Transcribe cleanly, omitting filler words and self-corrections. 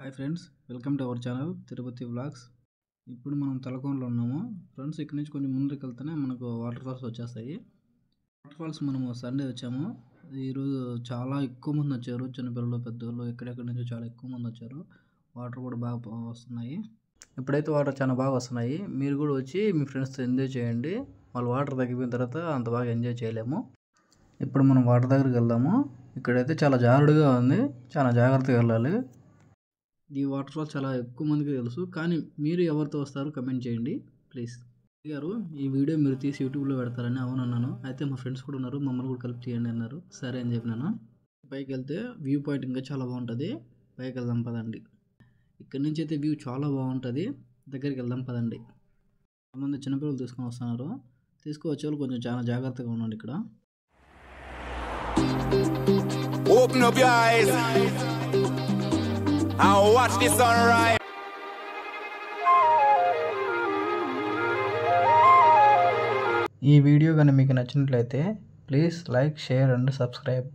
Hi friends, welcome to our channel Tirupati vlogs. ఇప్పుడు మనం తలకోనలో ఉన్నాము ఫ్రెండ్స్. ఇక్కడ నుంచి కొంచెం ముందుకు వెళ్తేనే మనకు వాటర్ ఫాల్స్ వచ్చేస్తాయి. వాటర్ ఫాల్స్ మనము సండే వచ్చాము. ఈరోజు చాలా ఎక్కువ మంది వచ్చారు, చిన్నపిల్లలు పెద్దవాళ్ళు ఎక్కడెక్కడి నుంచి చాలా ఎక్కువ మంది వచ్చారు. వాటర్ కూడా బాగా వస్తున్నాయి. ఇప్పుడైతే వాటర్ చాలా బాగా వస్తున్నాయి. మీరు కూడా వచ్చి మీ ఫ్రెండ్స్తో ఎంజాయ్ చేయండి. వాళ్ళు వాటర్ తగ్గిపోయిన తర్వాత అంత బాగా ఎంజాయ్ చేయలేము. ఇప్పుడు మనం వాటర్ దగ్గరికి వెళ్దాము. ఇక్కడైతే చాలా జారుడుగా ఉంది, చాలా జాగ్రత్తగా వెళ్ళాలి. ఈ వాటర్ ఫాల్స్ చాలా ఎక్కువ మందికి తెలుసు, కానీ మీరు ఎవరితో వస్తారో కమెంట్ చేయండి ప్లీజ్. గారు ఈ వీడియో మీరు తీసి యూట్యూబ్లో పెడతారని అవునన్నాను. అయితే మా ఫ్రెండ్స్ కూడా ఉన్నారు, మమ్మల్ని కూడా కలిపి తీయండి అన్నారు. సరే అని చెప్పినాను. పైకి వెళ్తే వ్యూ పాయింట్ ఇంకా చాలా బాగుంటుంది. పైకి వెళ్దాం పదండి. ఇక్కడి నుంచి అయితే వ్యూ చాలా బాగుంటుంది. దగ్గరికి వెళ్దాం పదండి. కొంతమంది చిన్నపిల్లలు తీసుకొని వస్తున్నారు. తీసుకువచ్చే వాళ్ళు కొంచెం చాలా జాగ్రత్తగా ఉండండి. ఇక్కడ Open up your eyes and watch the sunrise. ఈ వీడియో కానీ మీకు నచ్చినట్లయితే please like, share and subscribe.